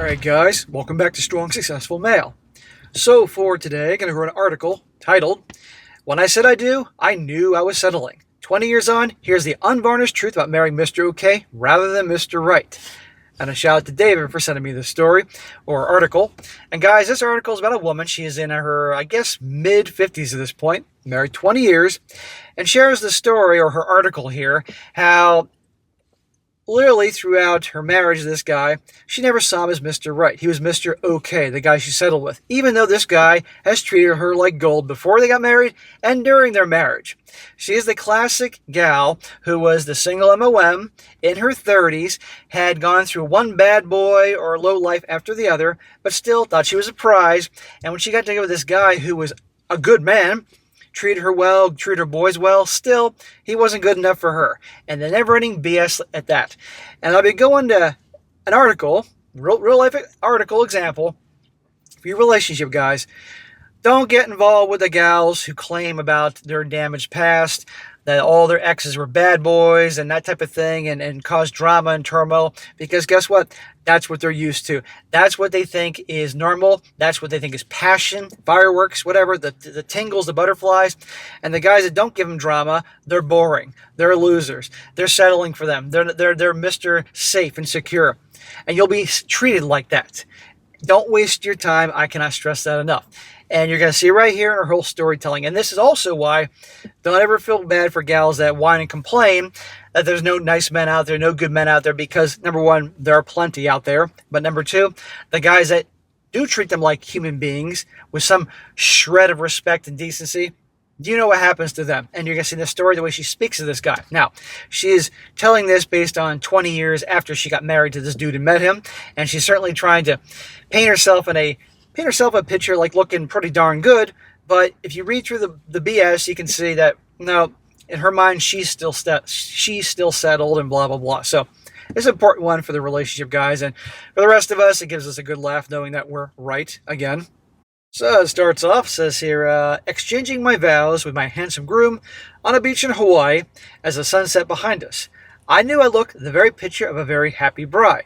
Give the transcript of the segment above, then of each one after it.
Alright guys, welcome back to Strong Successful Male. So for today, I'm going to write an article titled, When I Said I Do, I Knew I Was Settling. 20 years on, here's the unvarnished truth about marrying Mr. OK rather than Mr. Right. And a shout out to David for sending me this story, or article. And guys, this article is about a woman. She is in her, mid-50s at this point, married 20 years, and shares the story, or her article here, how literally throughout her marriage to this guy, she never saw him as Mr. Right. He was Mr. OK, the guy she settled with, even though this guy has treated her like gold before they got married and during their marriage. She is the classic gal who was the single MOM in her 30s, had gone through one bad boy or low life after the other, but still thought she was a prize. And when she got together with this guy who was a good man, treated her well, treated her boys well, still, he wasn't good enough for her. And the never-ending BS at that. And I'll be going to an article, real-life article example, for your relationship, guys. Don't get involved with the gals who claim about their damaged past, that all their exes were bad boys and that type of thing, and cause drama and turmoil, because guess what? That's what they're used to. That's what they think is normal. That's what they think is passion, fireworks, whatever, the tingles, the butterflies. And the guys that don't give them drama, they're boring. They're losers. They're settling for them. They're Mr. Safe and secure. And you'll be treated like that. Don't waste your time. I cannot stress that enough. And you're going to see right here in her whole storytelling. And this is also why don't ever feel bad for gals that whine and complain that there's no nice men out there, no good men out there, because number one, there are plenty out there. But number two, the guys that do treat them like human beings with some shred of respect and decency, do you know what happens to them? And you're going to see the story, the way she speaks to this guy. Now, she is telling this based on 20 years after she got married to this dude and met him. And she's certainly trying to paint herself a picture like looking pretty darn good. But if you read through the BS, you can see that, no, in her mind, she's still settled and blah, blah, blah. So it's an important one for the relationship, guys. And for the rest of us, it gives us a good laugh knowing that we're right again. So it starts off, says here, exchanging my vows with my handsome groom on a beach in Hawaii as the sun set behind us. I knew I looked the very picture of a very happy bride.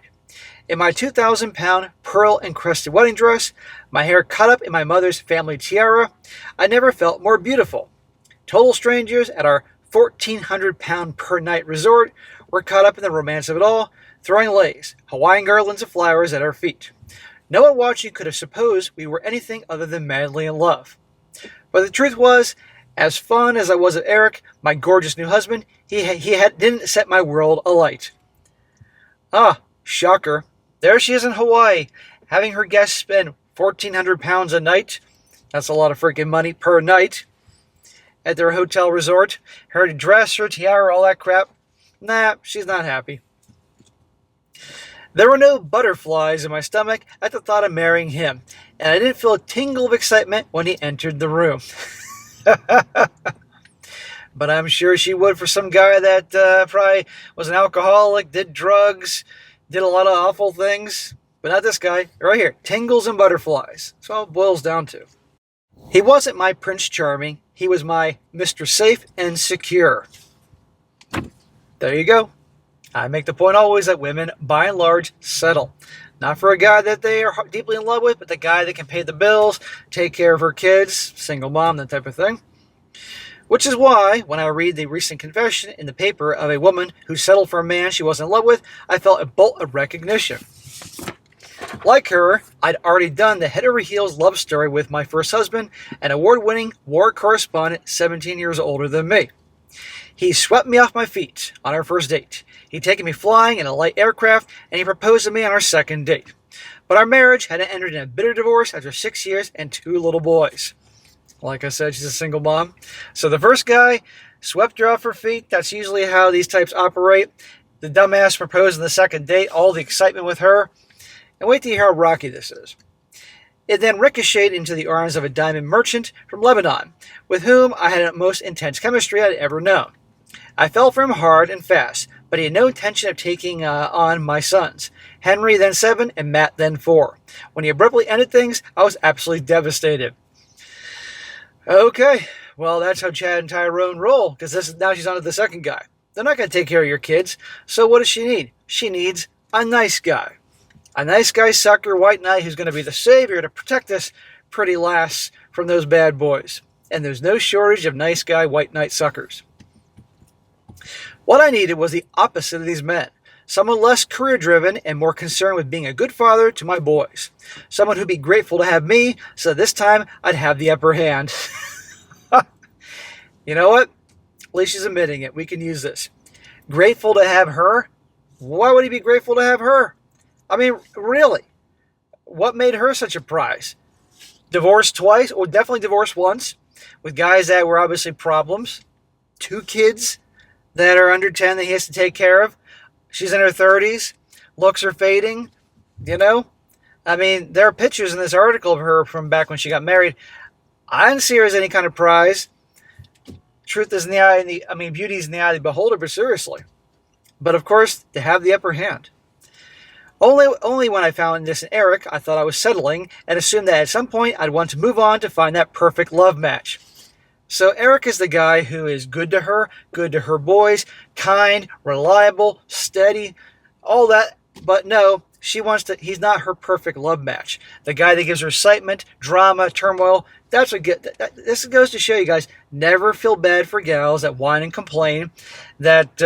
In my 2,000-pound pearl-encrusted wedding dress, my hair caught up in my mother's family tiara, I never felt more beautiful. Total strangers at our 1,400-pound per night resort were caught up in the romance of it all, throwing leis, Hawaiian garlands of flowers at our feet. No one watching could have supposed we were anything other than madly in love. But the truth was, as fun as I was at Eric, my gorgeous new husband, he didn't set my world alight. Ah, shocker. There she is in Hawaii, having her guests spend 1,400 pounds a night. That's a lot of freaking money per night. At their hotel resort. Her dress, her tiara, all that crap. Nah, she's not happy. There were no butterflies in my stomach at the thought of marrying him, and I didn't feel a tingle of excitement when he entered the room. But I'm sure she would for some guy that probably was an alcoholic, did drugs, did a lot of awful things. But not this guy. Right here. Tingles and butterflies. That's all it boils down to. He wasn't my Prince Charming. He was my Mr. Safe and Secure. There you go. I make the point always that women, by and large, settle. Not for a guy that they are deeply in love with, but the guy that can pay the bills, take care of her kids, single mom, that type of thing. Which is why, when I read the recent confession in the paper of a woman who settled for a man she wasn't in love with, I felt a bolt of recognition. Like her, I'd already done the head-over-heels love story with my first husband, an award-winning war correspondent 17 years older than me. He swept me off my feet on our first date. He'd taken me flying in a light aircraft, and he proposed to me on our second date. But our marriage had ended in a bitter divorce after 6 years and 2 little boys. Like I said, she's a single mom. So the first guy swept her off her feet. That's usually how these types operate. The dumbass proposed on the second date, all the excitement with her. And wait to hear how rocky this is. It then ricocheted into the arms of a diamond merchant from Lebanon, with whom I had the most intense chemistry I'd ever known. I fell for him hard and fast, but he had no intention of taking on my sons, Henry then 7 and Matt then 4. When he abruptly ended things, I was absolutely devastated. Okay, well, that's how Chad and Tyrone roll, because now she's on to the second guy. They're not going to take care of your kids, so what does she need? She needs a nice guy. A nice guy sucker, white knight, who's going to be the savior to protect us pretty lass from those bad boys. And there's no shortage of nice guy, white knight suckers. What I needed was the opposite of these men. Someone less career-driven and more concerned with being a good father to my boys. Someone who'd be grateful to have me, so this time I'd have the upper hand. You know what? At least she's admitting it. We can use this. Grateful to have her? Why would he be grateful to have her? I mean, really? What made her such a prize? Divorced twice, or definitely divorced once, with guys that were obviously problems. 2 kids that are under 10 that he has to take care of. She's in her 30s. Looks are fading. You know? I mean, there are pictures in this article of her from back when she got married. I didn't see her as any kind of prize. Truth is in the eye, beauty's in the eye of the beholder, but seriously. But of course, to have the upper hand. Only when I found this in Eric, I thought I was settling and assumed that at some point I'd want to move on to find that perfect love match. So Eric is the guy who is good to her boys, kind, reliable, steady, all that. But no, he's not her perfect love match. The guy that gives her excitement, drama, turmoil. This goes to show you guys, never feel bad for gals that whine and complain that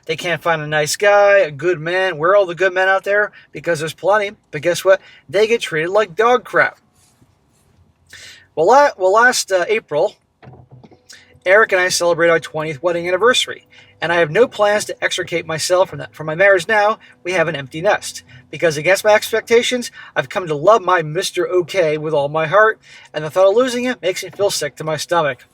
they can't find a nice guy, a good man. We're all the good men out there because there's plenty. But guess what? They get treated like dog crap. Well, last April, Eric and I celebrate our 20th wedding anniversary, and I have no plans to extricate myself from my marriage now. We have an empty nest. Because against my expectations, I've come to love my Mr. OK with all my heart, and the thought of losing him makes me feel sick to my stomach.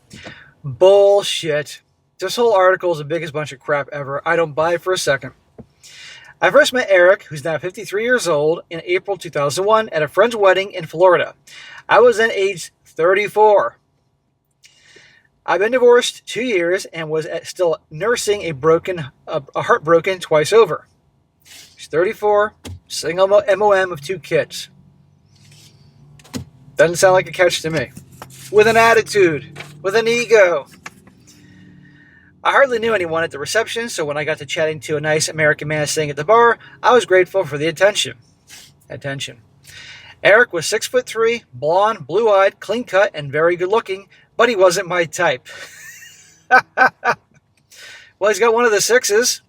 Bullshit. This whole article is the biggest bunch of crap ever. I don't buy it for a second. I first met Eric, who's now 53 years old, in April 2001 at a friend's wedding in Florida. I was then age 34. I've been divorced 2 years and was still nursing a heartbroken twice over. She's 34, single MOM of 2 kids. Doesn't sound like a catch to me. With an attitude, with an ego. I hardly knew anyone at the reception, so when I got to chatting to a nice American man sitting at the bar, I was grateful for the attention. Eric was 6'3", blonde, blue-eyed, clean-cut, and very good-looking, but he wasn't my type. Well, he's got one of the 6s.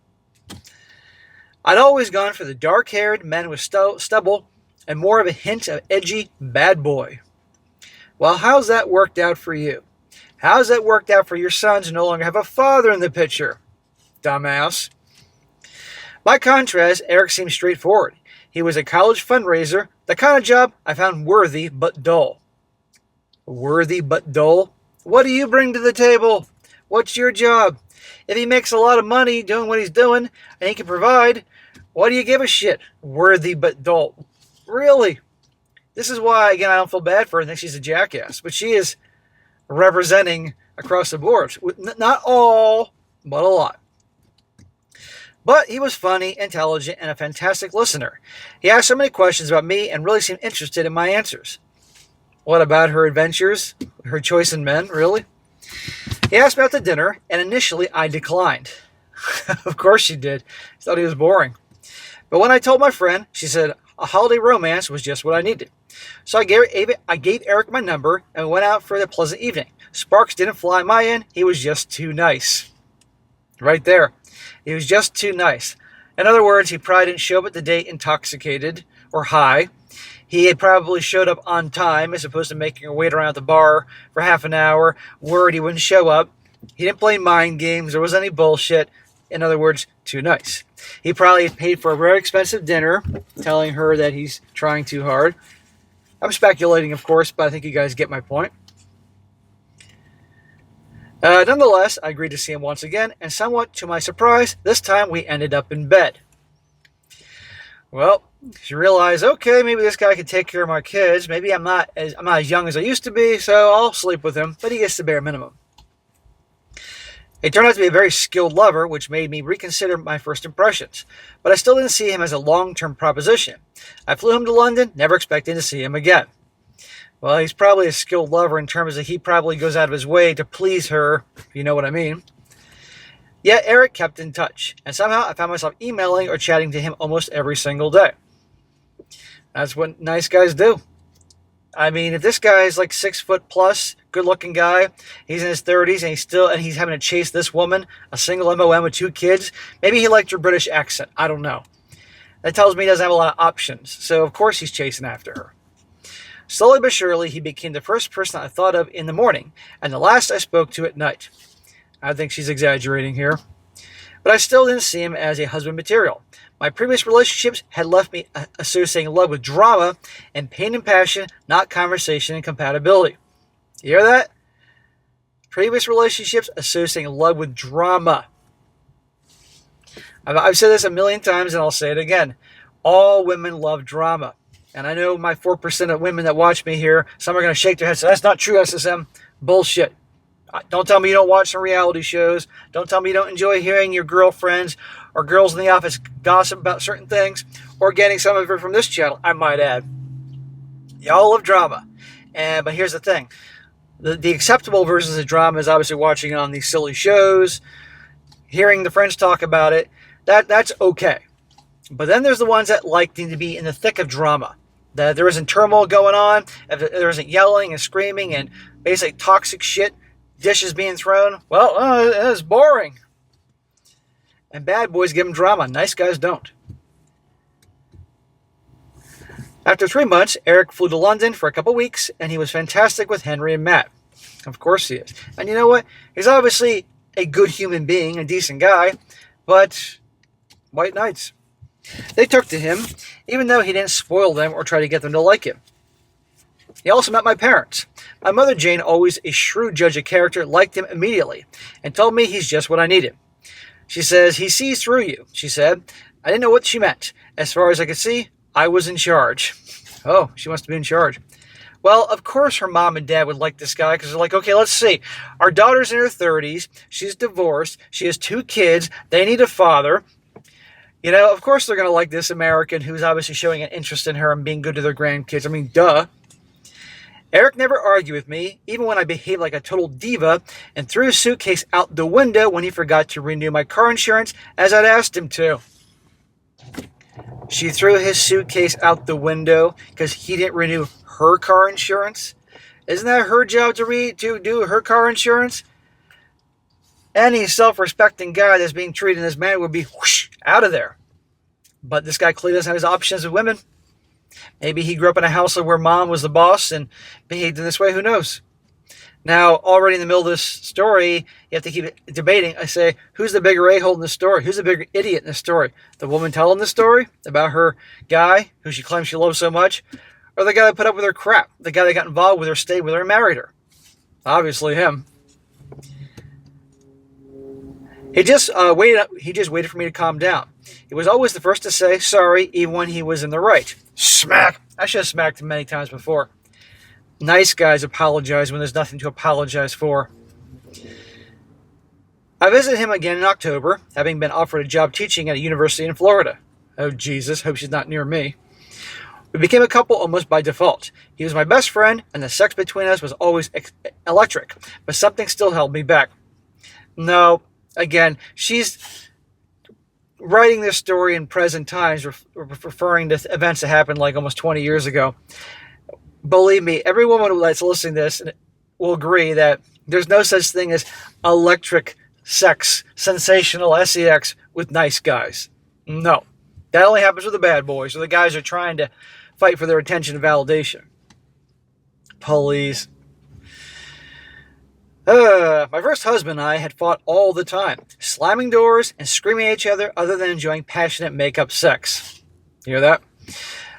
I'd always gone for the dark-haired men with stubble and more of a hint of edgy bad boy. Well, how's that worked out for you? How's that worked out for your sons who no longer have a father in the picture? Dumbass. By contrast, Eric seemed straightforward. He was a college fundraiser, the kind of job I found worthy but dull. Worthy but dull? What do you bring to the table? What's your job? If he makes a lot of money doing what he's doing and he can provide, why do you give a shit? Worthy but dull. Really? This is why, again, I don't feel bad for her. I think she's a jackass. But she is representing across the board. Not all, but a lot. But he was funny, intelligent, and a fantastic listener. He asked so many questions about me and really seemed interested in my answers. What about her adventures? Her choice in men, really? He asked me out to dinner, and initially I declined. Of course she did. She thought he was boring. But when I told my friend, she said a holiday romance was just what I needed. So I gave Eric my number, and we went out for a pleasant evening. Sparks didn't fly my end. He was just too nice. Right there. He was just too nice. In other words, he probably didn't show up at the date intoxicated or high. He had probably showed up on time as opposed to making her wait around the bar for half an hour, worried he wouldn't show up. He didn't play mind games. There wasn't any bullshit. In other words, too nice. He probably paid for a very expensive dinner, telling her that he's trying too hard. I'm speculating, of course, but I think you guys get my point. Nonetheless, I agreed to see him once again, and somewhat to my surprise, this time we ended up in bed. Well, she realized, okay, maybe this guy can take care of my kids. Maybe I'm not as young as I used to be, so I'll sleep with him, but he gets the bare minimum. He turned out to be a very skilled lover, which made me reconsider my first impressions. But I still didn't see him as a long-term proposition. I flew him to London, never expecting to see him again. Well, he's probably a skilled lover in terms of he probably goes out of his way to please her, if you know what I mean. Yet Eric kept in touch, and somehow I found myself emailing or chatting to him almost every single day. That's what nice guys do. I mean, if this guy is like 6 foot plus, good looking guy, he's in his 30s and he's having to chase this woman, a single MOM with 2 kids. Maybe he liked her British accent. I don't know. That tells me he doesn't have a lot of options. So of course he's chasing after her. Slowly but surely, he became the first person I thought of in the morning and the last I spoke to at night. I think she's exaggerating here. But I still didn't see him as a husband material. My previous relationships had left me associating love with drama and pain and passion, not conversation and compatibility. You hear that? Previous relationships associating love with drama. I've said this a million times and I'll say it again. All women love drama. And I know my 4% of women that watch me here, some are going to shake their heads and say, that's not true, SSM. Bullshit. Don't tell me you don't watch some reality shows. Don't tell me you don't enjoy hearing your girlfriends or girls in the office gossip about certain things, or getting some of it from this channel, I might add. Y'all love drama. But here's the thing. The acceptable versions of drama is obviously watching it on these silly shows, hearing the friends talk about it. That's okay. But then there's the ones that like to be in the thick of drama. That there isn't turmoil going on, if there isn't yelling and screaming and basically toxic shit, dishes being thrown. Well, it's boring. And bad boys give them drama. Nice guys don't. After 3 months, Eric flew to London for a couple weeks, and he was fantastic with Henry and Matt. Of course he is. And you know what? He's obviously a good human being, a decent guy, but white knights. They took to him, even though he didn't spoil them or try to get them to like him. He also met my parents. My mother, Jane, always a shrewd judge of character, liked him immediately and told me he's just what I needed. She says, he sees through you, she said. I didn't know what she meant. As far as I could see, I was in charge. Oh, she wants to be in charge. Well, of course her mom and dad would like this guy because they're like, okay, let's see. Our daughter's in her 30s. She's divorced. She has 2 kids. They need a father. You know, of course they're going to like this American who's obviously showing an interest in her and being good to their grandkids. I mean, duh. Eric never argued with me, even when I behaved like a total diva and threw his suitcase out the window when he forgot to renew my car insurance as I'd asked him to. She threw his suitcase out the window because he didn't renew her car insurance. Isn't that her job to do her car insurance? Any self-respecting guy that's being treated in this manner would be whoosh, out of there. But this guy clearly doesn't have his options with women. Maybe he grew up in a household where mom was the boss and behaved in this way. Who knows? Now, already in the middle of this story, you have to keep debating. I say, who's the bigger a-hole in the story? Who's the bigger idiot in the story? The woman telling the story about her guy, who she claims she loves so much, or the guy that put up with her crap? The guy that got involved with her, stayed with her, and married her? Obviously him. He just waited for me to calm down. He was always the first to say sorry, even when he was in the right. Smack! I should have smacked him many times before. Nice guys apologize when there's nothing to apologize for. I visited him again in October, having been offered a job teaching at a university in Florida. Oh, Jesus, hope she's not near me. We became a couple almost by default. He was my best friend, and the sex between us was always electric, but something still held me back. No, again, she's writing this story in present times, referring to events that happened like almost 20 years ago. Believe me, every woman that's listening to this will agree that there's no such thing as electric sex, sensational sex with nice guys. No. That only happens with the bad boys, or the guys who are trying to fight for their attention and validation. Please. My first husband and I had fought all the time, slamming doors and screaming at each other other than enjoying passionate make-up sex. You hear that?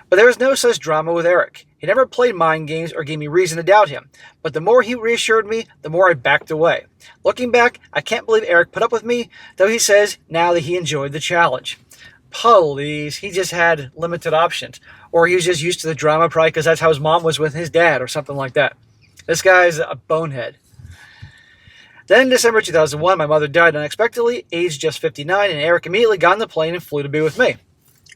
But there was no such drama with Eric. He never played mind games or gave me reason to doubt him. But the more he reassured me, the more I backed away. Looking back, I can't believe Eric put up with me, though he says now that he enjoyed the challenge. Please, he just had limited options. Or he was just used to the drama probably because that's how his mom was with his dad or something like that. This guy's a bonehead. Then in December 2001, my mother died unexpectedly, aged just 59, and Eric immediately got on the plane and flew to be with me.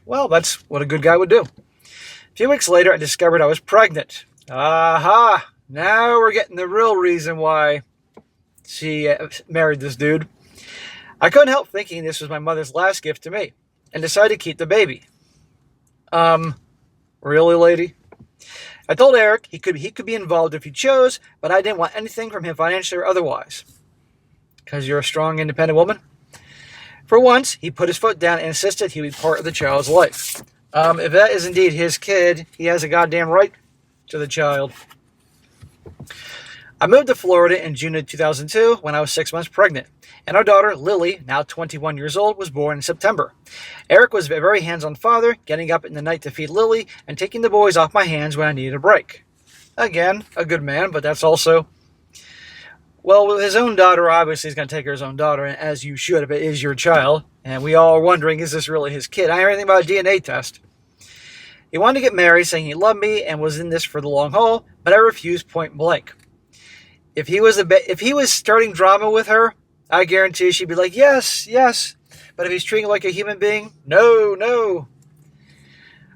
Well, that's what a good guy would do. A few weeks later, I discovered I was pregnant. Aha! Now we're getting the real reason why she married this dude. I couldn't help thinking this was my mother's last gift to me, and decided to keep the baby. Really, lady? I told Eric he could be involved if he chose, but I didn't want anything from him financially or otherwise. Because you're a strong, independent woman? For once, he put his foot down and insisted he be part of the child's life. If that is indeed his kid, he has a goddamn right to the child. I moved to Florida in June of 2002 when I was 6 months pregnant, and our daughter, Lily, now 21 years old, was born in September. Eric was a very hands-on father, getting up in the night to feed Lily and taking the boys off my hands when I needed a break. Again, a good man, but that's also... Well, with his own daughter, obviously he's going to take her his own daughter, as you should if it is your child. And we all are wondering, is this really his kid? I didn't hear anything about a DNA test. He wanted to get married, saying he loved me and was in this for the long haul, but I refused point blank. If he was starting drama with her, I guarantee she'd be like, yes, yes. But if he's treating her like a human being, no, no.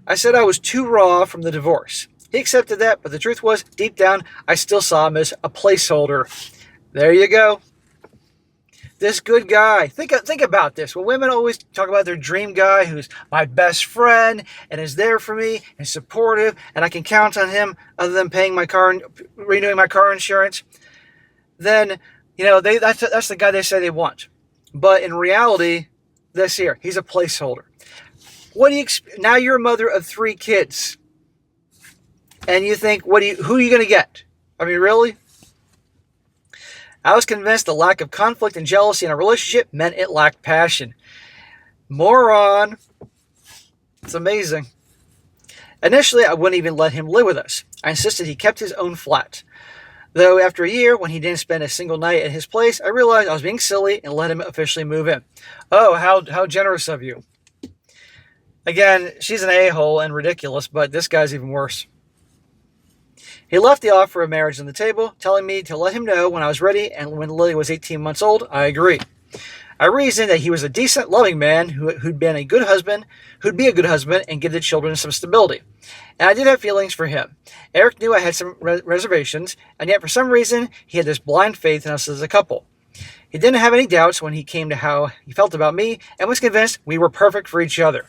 I said I was too raw from the divorce. He accepted that, but the truth was, deep down, I still saw him as a placeholder. There you go. This good guy. Think about this. When women always talk about their dream guy who's my best friend and is there for me and supportive and I can count on him other than renewing my car insurance, then, that's the guy they say they want. But in reality, this here, he's a placeholder. Now you're a mother of 3 kids. And you think, who are you going to get? I mean, really? I was convinced the lack of conflict and jealousy in a relationship meant it lacked passion. Moron. It's amazing. Initially, I wouldn't even let him live with us. I insisted he kept his own flat. Though after a year, when he didn't spend a single night at his place, I realized I was being silly and let him officially move in. Oh, how generous of you. Again, she's an a-hole and ridiculous, but this guy's even worse. He left the offer of marriage on the table, telling me to let him know when I was ready, and when Lily was 18 months old, I agreed. I reasoned that he was a decent, loving man who'd be a good husband and give the children some stability. And I did have feelings for him. Eric knew I had some reservations, and yet for some reason, he had this blind faith in us as a couple. He didn't have any doubts when he came to how he felt about me and was convinced we were perfect for each other.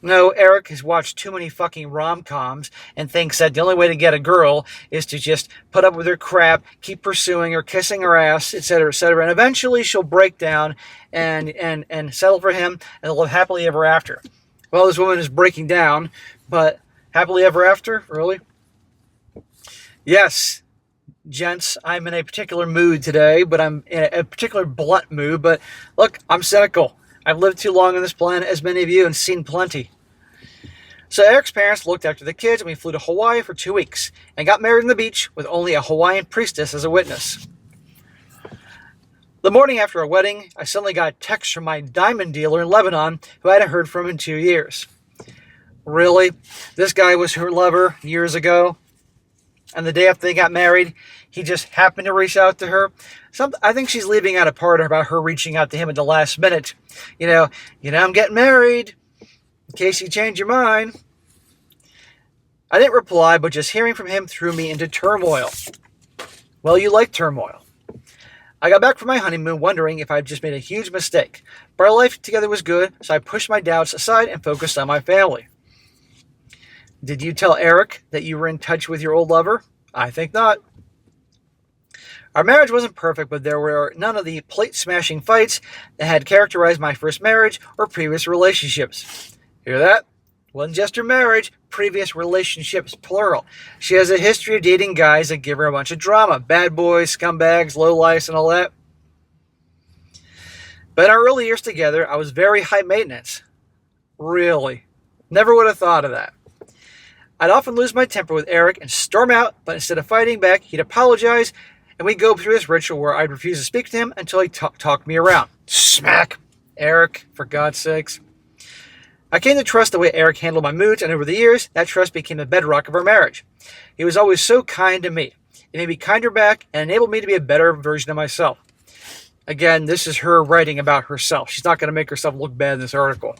No, Eric has watched too many fucking rom-coms and thinks that the only way to get a girl is to just put up with her crap, keep pursuing her, kissing her ass, etc., etc., and eventually she'll break down and settle for him and they'll live happily ever after. Well, this woman is breaking down, but happily ever after? Really? Yes. Gents, I'm in a particular mood today, but I'm in a particular blunt mood. But look, I'm cynical. I've lived too long on this planet, as many of you, and seen plenty. So Eric's parents looked after the kids, and we flew to Hawaii for 2 weeks, and got married on the beach with only a Hawaiian priestess as a witness. The morning after our wedding, I suddenly got a text from my diamond dealer in Lebanon, who I hadn't heard from in 2 years. Really? This guy was her lover years ago? And the day after they got married, he just happened to reach out to her. I think she's leaving out a part about her reaching out to him at the last minute. I'm getting married, in case you change your mind. I didn't reply, but just hearing from him threw me into turmoil. Well, you like turmoil. I got back from my honeymoon wondering if I'd just made a huge mistake. But our life together was good, so I pushed my doubts aside and focused on my family. Did you tell Eric that you were in touch with your old lover? I think not. Our marriage wasn't perfect, but there were none of the plate-smashing fights that had characterized my first marriage or previous relationships. Hear that? Wasn't just her marriage, previous relationships, plural. She has a history of dating guys that give her a bunch of drama. Bad boys, scumbags, lowlifes, and all that. But in our early years together, I was very high maintenance. Really. Never would have thought of that. I'd often lose my temper with Eric and storm out, but instead of fighting back, he'd apologize, and we'd go through this ritual where I'd refuse to speak to him until he talked me around. Smack! Eric, for God's sakes. I came to trust the way Eric handled my moods, and over the years, that trust became the bedrock of our marriage. He was always so kind to me. It made me kinder back and enabled me to be a better version of myself. Again, this is her writing about herself. She's not going to make herself look bad in this article.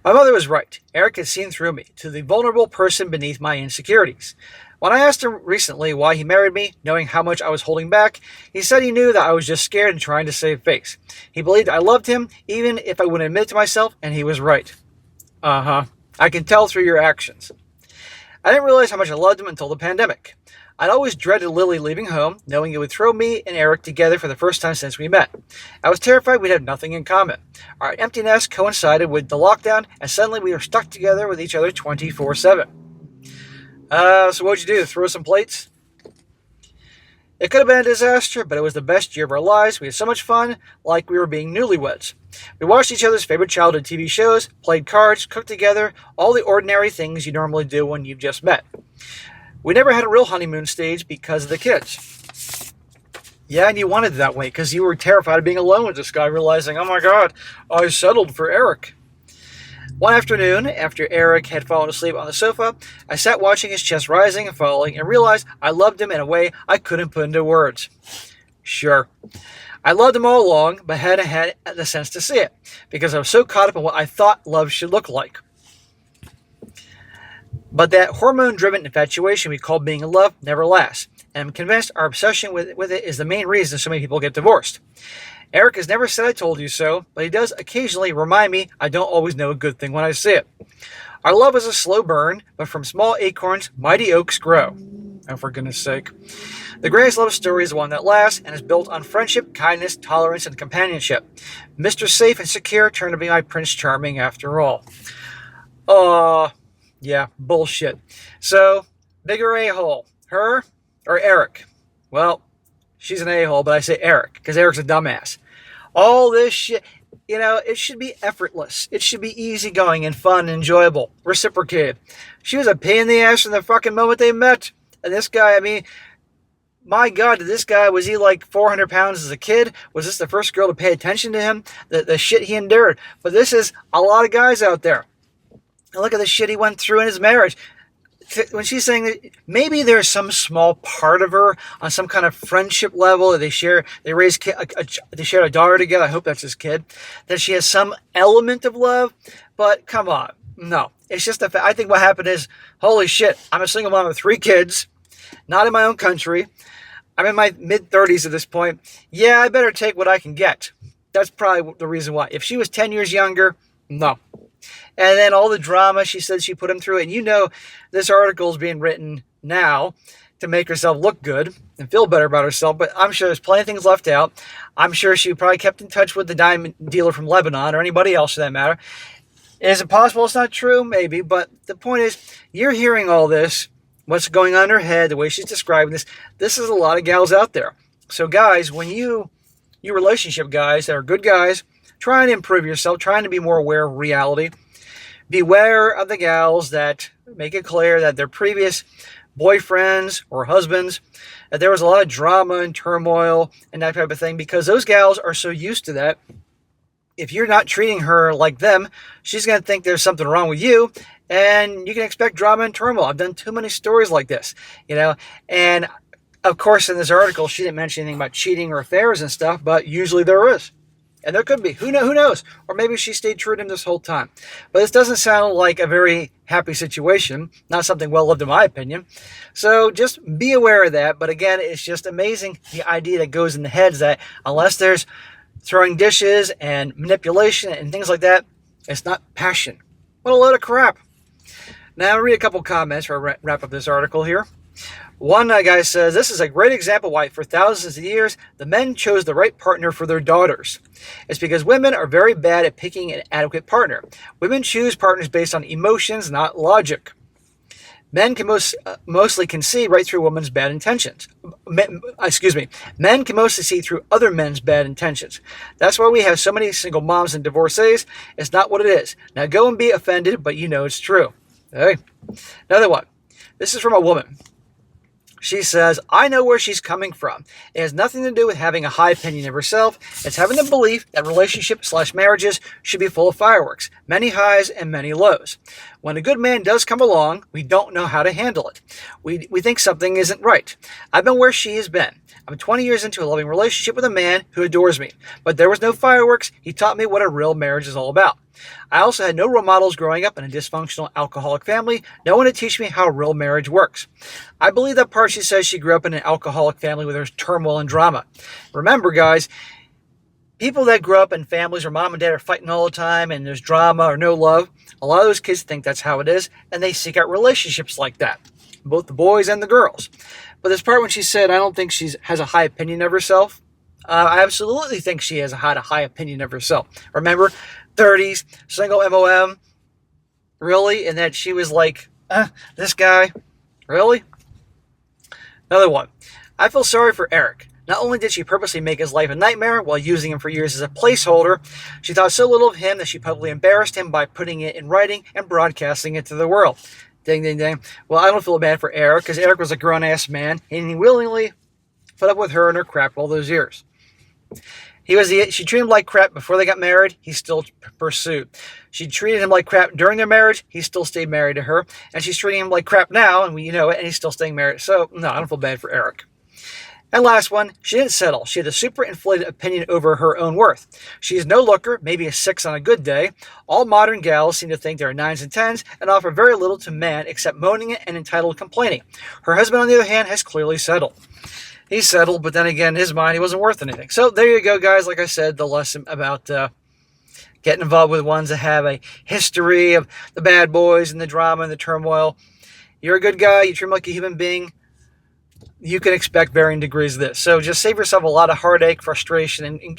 My mother was right. Eric had seen through me, to the vulnerable person beneath my insecurities. When I asked him recently why he married me, knowing how much I was holding back, he said he knew that I was just scared and trying to save face. He believed I loved him, even if I wouldn't admit it to myself, and he was right. Uh-huh. I can tell through your actions. I didn't realize how much I loved him until the pandemic. I'd always dreaded Lily leaving home, knowing it would throw me and Eric together for the first time since we met. I was terrified we'd have nothing in common. Our empty nest coincided with the lockdown, and suddenly we were stuck together with each other 24/7. So what'd you do? Throw some plates? It could have been a disaster, but it was the best year of our lives. We had so much fun, like we were being newlyweds. We watched each other's favorite childhood TV shows, played cards, cooked together, all the ordinary things you normally do when you've just met. We never had a real honeymoon stage because of the kids. Yeah, and you wanted it that way because you were terrified of being alone with this guy, realizing, oh my God, I settled for Eric. One afternoon, after Eric had fallen asleep on the sofa, I sat watching his chest rising and falling and realized I loved him in a way I couldn't put into words. Sure, I loved him all along, but hadn't had the sense to see it because I was so caught up in what I thought love should look like. But that hormone-driven infatuation we call being in love never lasts, and I'm convinced our obsession with it is the main reason so many people get divorced. Eric has never said I told you so, but he does occasionally remind me I don't always know a good thing when I see it. Our love is a slow burn, but from small acorns, mighty oaks grow. Oh, for goodness sake. The greatest love story is the one that lasts and is built on friendship, kindness, tolerance, and companionship. Mr. Safe and Secure turned to be my Prince Charming after all. Yeah, bullshit. So, bigger a-hole, her or Eric? Well, she's an a-hole, but I say Eric, because Eric's a dumbass. All this shit, it should be effortless. It should be easygoing and fun and enjoyable. Reciprocated. She was a pain in the ass from the fucking moment they met. And this guy, my God, was he like 400 pounds as a kid? Was this the first girl to pay attention to him? The shit he endured. But this is a lot of guys out there. And look at the shit he went through in his marriage. When she's saying that maybe there's some small part of her on some kind of friendship level that they share a daughter together. I hope that's his kid. That she has some element of love, but come on, no. It's just I think what happened is, holy shit, I'm a single mom of 3 kids, not in my own country. I'm in my mid-30s at this point. Yeah, I better take what I can get. That's probably the reason why. If she was 10 years younger, no. And then all the drama she said she put him through. And this article is being written now to make herself look good and feel better about herself. But I'm sure there's plenty of things left out. I'm sure she probably kept in touch with the diamond dealer from Lebanon or anybody else for that matter. Is it possible it's not true? Maybe. But the point is, you're hearing all this, what's going on in her head, the way she's describing this. This is a lot of gals out there. So guys, when you relationship guys that are good guys, trying to improve yourself, trying to be more aware of reality, beware of the gals that make it clear that their previous boyfriends or husbands, that there was a lot of drama and turmoil and that type of thing, because those gals are so used to that. If you're not treating her like them, she's going to think there's something wrong with you, and you can expect drama and turmoil. I've done too many stories like this, and of course in this article she didn't mention anything about cheating or affairs and stuff, but usually there is. And there could be. Who knows? Or maybe she stayed true to him this whole time. But this doesn't sound like a very happy situation. Not something well lived in my opinion. So just be aware of that. But again, it's just amazing the idea that goes in the heads that unless there's throwing dishes and manipulation and things like that, it's not passion. What a load of crap. Now I'll read a couple comments before I wrap up this article here. One guy says, this is a great example why for thousands of years the men chose the right partner for their daughters. It's because women are very bad at picking an adequate partner. Women choose partners based on emotions, not logic. Men can mostly can see right through women's bad intentions. Men can mostly see through other men's bad intentions. That's why we have so many single moms and divorcees. It's not what it is. Now go and be offended, but it's true. Okay. Another one. This is from a woman. She says, I know where she's coming from. It has nothing to do with having a high opinion of herself. It's having the belief that relationships/marriages should be full of fireworks, many highs and many lows. When a good man does come along, we don't know how to handle it. We think something isn't right. I've been where she has been. I'm 20 years into a loving relationship with a man who adores me. But there was no fireworks. He taught me what a real marriage is all about. I also had no role models growing up in a dysfunctional alcoholic family. No one to teach me how real marriage works. I believe that part she says she grew up in an alcoholic family where there's turmoil and drama. Remember, guys, people that grow up in families where mom and dad are fighting all the time and there's drama or no love, a lot of those kids think that's how it is, and they seek out relationships like that, both the boys and the girls. But this part when she said, I don't think she has a high opinion of herself, I absolutely think she has had a high opinion of herself. Remember, 30s, single MOM, really? And that she was like, this guy, really? Another one. I feel sorry for Eric. Not only did she purposely make his life a nightmare while using him for years as a placeholder, she thought so little of him that she publicly embarrassed him by putting it in writing and broadcasting it to the world. Ding, ding, ding. Well, I don't feel bad for Eric, because Eric was a grown-ass man, and he willingly put up with her and her crap all those years. She treated him like crap before they got married. He still pursued. She treated him like crap during their marriage. He still stayed married to her. And she's treating him like crap now, and you know it, and he's still staying married. So, no, I don't feel bad for Eric. And last one, she didn't settle. She had a super inflated opinion over her own worth. She is no looker, maybe a 6 on a good day. All modern gals seem to think there are 9s and 10s and offer very little to man except moaning and entitled complaining. Her husband, on the other hand, has clearly settled. He's settled, but then again, in his mind, he wasn't worth anything. So there you go, guys. Like I said, the lesson about getting involved with ones that have a history of the bad boys and the drama and the turmoil. You're a good guy. You treat him like a human being. You can expect varying degrees of this. So just save yourself a lot of heartache, frustration,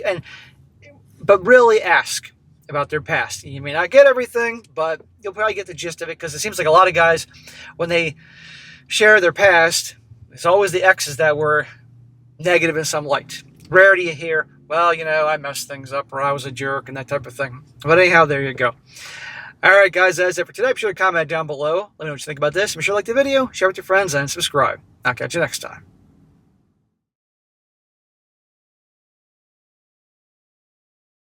but really ask about their past. You may not get everything, but you'll probably get the gist of it, because it seems like a lot of guys, when they share their past, it's always the exes that were negative in some light. Rare do you hear, well, I messed things up, or I was a jerk, and that type of thing. But anyhow, there you go. All right, guys, that's it for today. Be sure to comment down below. Let me know what you think about this. Be sure to like the video, share with your friends, and subscribe. I'll catch you next time.